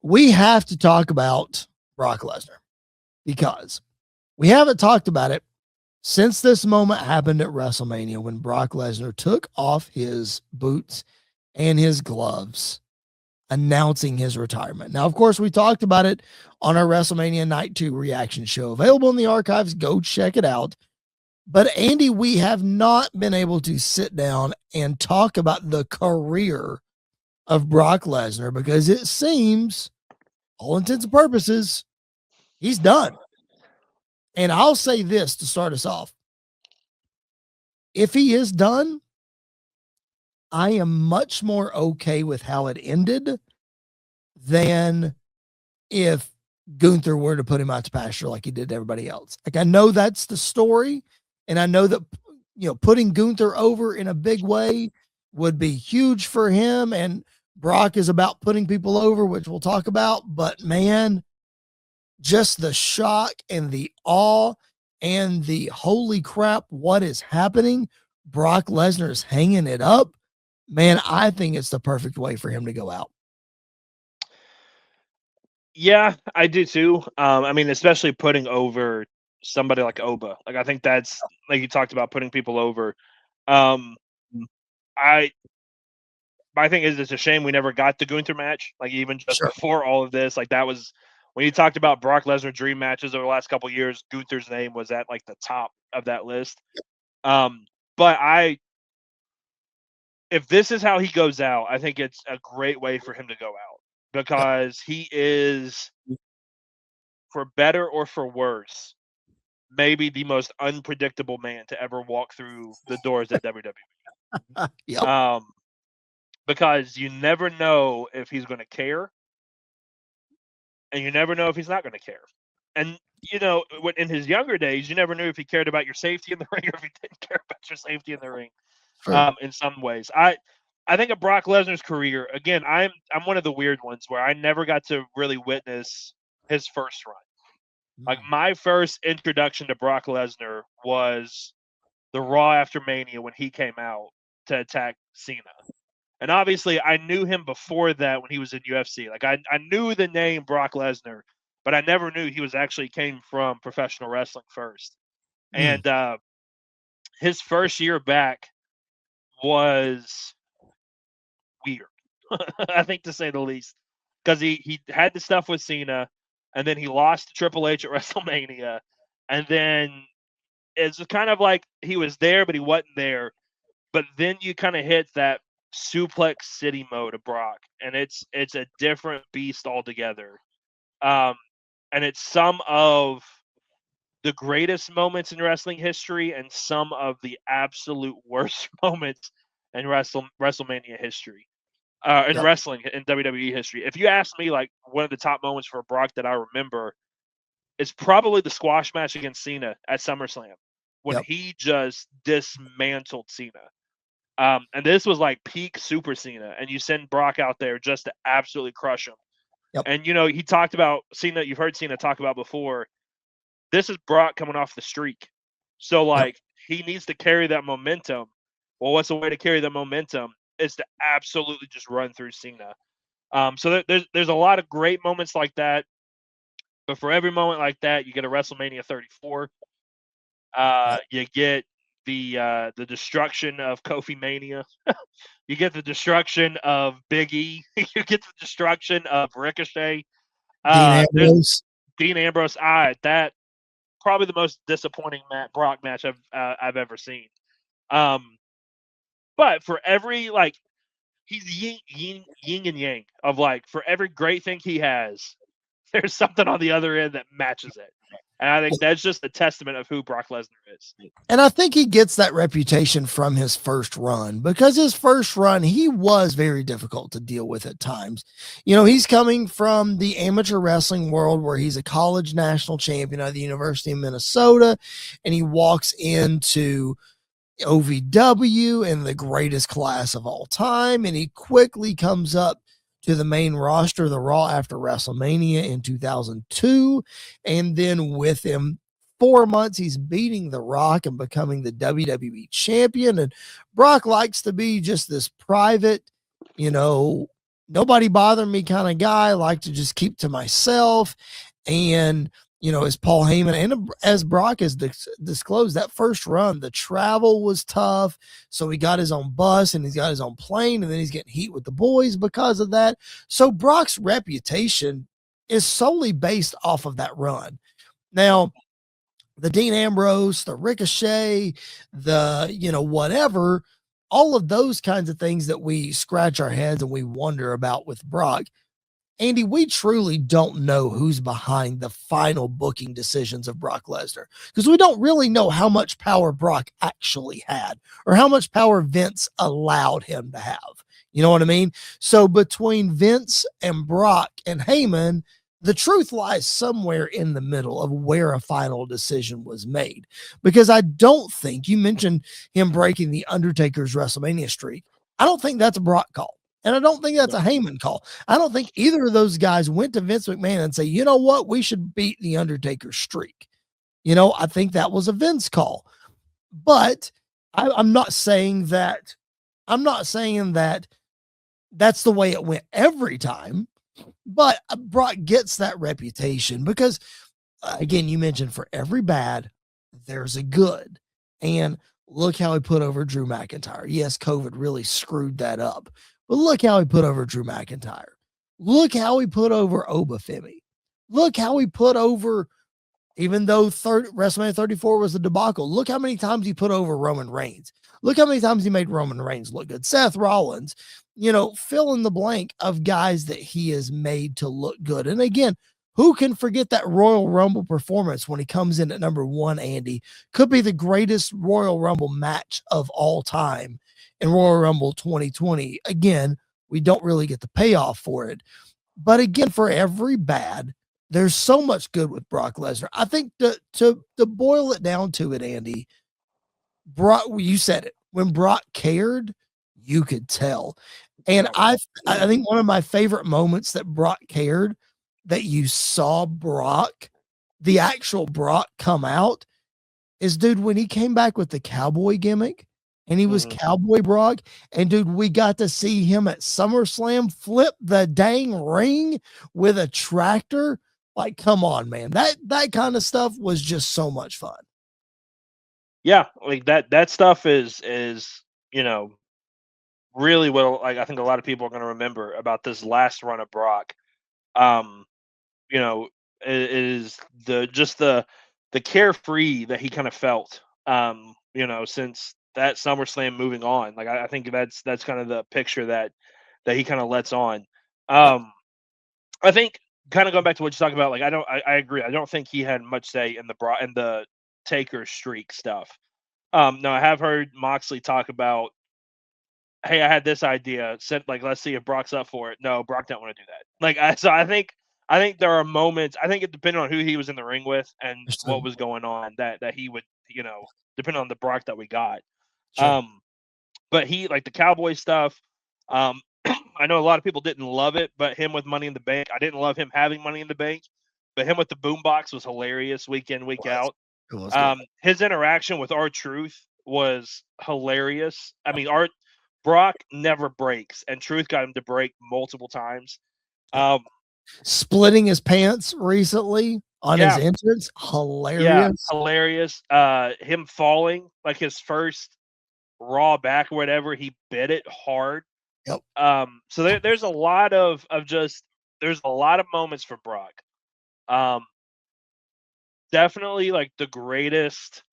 we have to talk about Brock Lesnar because we haven't talked about it since this moment happened at WrestleMania when Brock Lesnar took off his boots and his gloves announcing his retirement. Now, of course, we talked about it on our WrestleMania Night 2 reaction show, available in the archives. Go check it out. But Andy, we have not been able to sit down and talk about the career of Brock Lesnar because it seems, all intents and purposes, he's done. And I'll say this to start us off. If he is done, I am much more okay with how it ended than if Gunther were to put him out to pasture like he did to everybody else. Like, I know that's the story, and I know that, you know, putting Gunther over in a big way would be huge for him, and Brock is about putting people over, which we'll talk about, but man, just the shock and the awe and the holy crap, what is happening? Brock Lesnar is hanging it up. Man, I think it's the perfect way for him to go out. Yeah, I do too. I mean, especially putting over somebody like Oba. Like, I think that's, like you talked about, putting people over. I think it's a shame we never got the Gunther match. Like, even just before all of this, like, that was when you talked about Brock Lesnar dream matches over the last couple of years, Gunther's name was at like the top of that list. But if this is how he goes out, I think it's a great way for him to go out because he is, for better or for worse, maybe the most unpredictable man to ever walk through the doors at WWE. Because you never know if he's going to care, and you never know if he's not going to care. And, you know, in his younger days, you never knew if he cared about your safety in the ring or if he didn't care about your safety in the ring. In some ways, I think of Brock Lesnar's career, again, I'm one of the weird ones where I never got to really witness his first run. Like, my first introduction to Brock Lesnar was the Raw after Mania when he came out to attack Cena. And obviously, I knew him before that when he was in UFC. Like, I knew the name Brock Lesnar, but I never knew he was actually came from professional wrestling first. And his first year back was weird, I think, to say the least, because he had the stuff with Cena, and then he lost to Triple H at WrestleMania, and then it's kind of like he was there, but he wasn't there. But then you kind of hit that Suplex City mode of Brock, and it's a different beast altogether. And it's some of the greatest moments in wrestling history and some of the absolute worst moments in WrestleMania history, in wrestling, in WWE history. If you ask me, like, one of the top moments for Brock that I remember, it's probably the squash match against Cena at SummerSlam when he just dismantled Cena. And this was like peak Super Cena, and you send Brock out there just to absolutely crush him. And, you know, he talked about Cena. You've heard Cena talk about before. This is Brock coming off the streak. So, like, he needs to carry that momentum. Well, what's the way to carry the momentum is to absolutely just run through Cena. So there's a lot of great moments like that. But for every moment like that, you get a WrestleMania 34. You get the destruction of Kofi Mania. You get the destruction of Big E. You get the destruction of Ricochet. Dean Ambrose. That probably the most disappointing Brock match I've ever seen. But for every, like, he's yin and yang of, like, for every great thing he has, there's something on the other end that matches it. And I think that's just a testament of who Brock Lesnar is. And I think he gets that reputation from his first run, because his first run, he was very difficult to deal with at times. You know, he's coming from the amateur wrestling world where he's a college national champion at the University of Minnesota, and he walks into OVW in the greatest class of all time, and he quickly comes up to the main roster, the Raw after WrestleMania in 2002. And then within 4 months, he's beating The Rock and becoming the WWE champion. And Brock likes to be just this private, you know, nobody bother me kind of guy. I like to just keep to myself. And, as Paul Heyman and as Brock has disclosed, that first run, the travel was tough. So he got his own bus and he's got his own plane, and then he's getting heat with the boys because of that. So Brock's reputation is solely based off of that run. Now, the Dean Ambrose, the Ricochet, the, whatever, all of those kinds of things that we scratch our heads and we wonder about with Brock. Andy, we truly don't know who's behind the final booking decisions of Brock Lesnar, because we don't really know how much power Brock actually had or how much power Vince allowed him to have. You know what I mean? So between Vince and Brock and Heyman, the truth lies somewhere in the middle of where a final decision was made. Because I don't think, you mentioned him breaking the Undertaker's WrestleMania streak. I don't think that's a Brock call. And I don't think that's a Heyman call. I don't think either of those guys went to Vince McMahon and say, you know what, we should beat the Undertaker's streak. I think that was a Vince call. But I'm not saying that. I'm not saying that that's the way it went every time. But Brock gets that reputation because, again, you mentioned for every bad, there's a good. And look how he put over Drew McIntyre. Yes, COVID really screwed that up. But look how he put over Drew McIntyre. Look how he put over Obafemi. Look how he put over, even though WrestleMania 34 was a debacle, look how many times he put over Roman Reigns. Look how many times he made Roman Reigns look good. Seth Rollins, fill in the blank of guys that he has made to look good. And again, who can forget that Royal Rumble performance when he comes in at number 1, Andy? Could be the greatest Royal Rumble match of all time in Royal Rumble 2020. Again, we don't really get the payoff for it. But again, for every bad, there's so much good with Brock Lesnar. I think to boil it down to it, Andy, Brock, you said it. When Brock cared, you could tell. And I think one of my favorite moments that Brock cared, that you saw Brock, the actual Brock, come out is, dude, when he came back with the cowboy gimmick and he was Cowboy Brock, and dude, we got to see him at SummerSlam flip the dang ring with a tractor. Like, come on, man. That kind of stuff was just so much fun. Yeah, like that stuff is really what, like, I think a lot of people are going to remember about this last run of Brock. Um, you know, is the carefree that he kind of felt. Since that SummerSlam moving on, like I think that's kind of the picture that he kind of lets on. I think, kind of going back to what you talked about, like I agree. I don't think he had much say in the Taker streak stuff. No, I have heard Moxley talk about, hey, I had this idea. Said, like, let's see if Brock's up for it. No, Brock didn't want to do that. Like, I think there are moments. I think it depended on who he was in the ring with and what was going on, that he would, depend on the Brock that we got. Sure. But he, like, the Cowboy stuff. I know a lot of people didn't love it, but him with Money in the Bank, I didn't love him having Money in the Bank, but him with the boombox was hilarious week in, week out. It was good. His interaction with R-Truth was hilarious. I mean, Brock never breaks, and Truth got him to break multiple times. Splitting his pants recently on his entrance, hilarious. Yeah, hilarious. Him falling, like his first Raw back or whatever, he bit it hard. Yep. So there's a lot of there's a lot of moments for Brock. Definitely, like, the greatest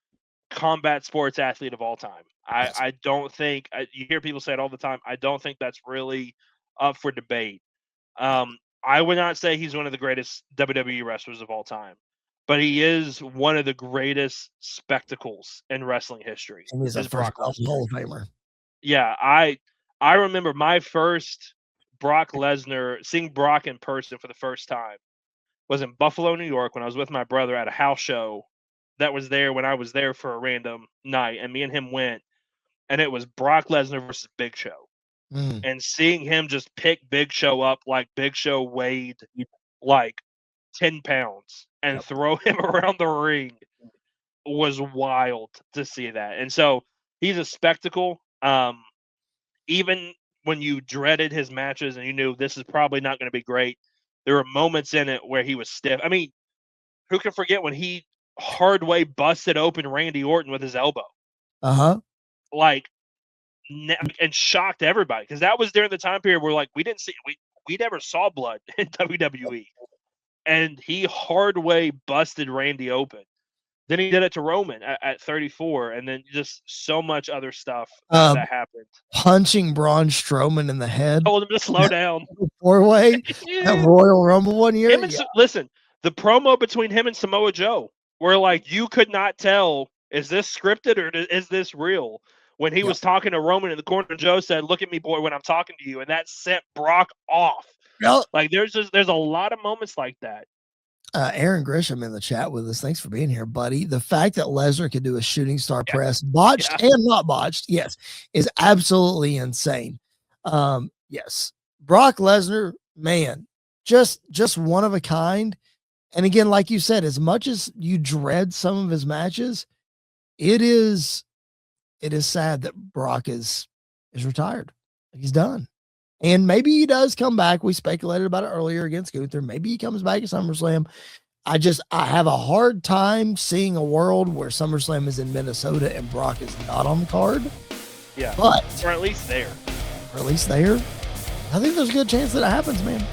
combat sports athlete of all time. I don't think, you hear people say it all the time. I don't think that's really up for debate. I would not say he's one of the greatest WWE wrestlers of all time, but he is one of the greatest spectacles in wrestling history. And he's a Brock Lesnar. Hall of Famer. Yeah, I remember my first Brock Lesnar, seeing Brock in person for the first time, was in Buffalo, New York, when I was with my brother at a house show that was there when I was there for a random night, and me and him went, and it was Brock Lesnar versus Big Show. And seeing him just pick Big Show up like Big Show weighed like 10 pounds and throw him around the ring was wild to see that. And so he's a spectacle. Even when you dreaded his matches and you knew this is probably not going to be great, there were moments in it where he was stiff. I mean, who can forget when he hard way busted open Randy Orton with his elbow? Like, and shocked everybody, because that was during the time period where, like, we never saw blood in WWE, and he hard way busted Randy open. Then he did it to Roman at 34, and then just so much other stuff that happened. Punching Braun Strowman in the head. Told him to slow down. 4-way, that Royal Rumble one year. Listen, the promo between him and Samoa Joe, where, like, you could not tell, is this scripted or is this real? When he was talking to Roman in the corner, Joe said, "Look at me, boy, when I'm talking to you," and that set Brock off. Like, there's a lot of moments like that. Aaron Grisham in the chat with us. Thanks for being here, buddy. The fact that Lesnar could do a shooting star press, botched and not botched, yes, is absolutely insane. Yes, Brock Lesnar, man, just one of a kind. And again, like you said, as much as you dread some of his matches, it is sad that Brock is retired. He's done. And maybe he does come back. We speculated about it earlier against Gunther. Maybe he comes back at SummerSlam. I have a hard time seeing a world where SummerSlam is in Minnesota and Brock is not on the card. Yeah. But or at least there. I think there's a good chance that it happens, man.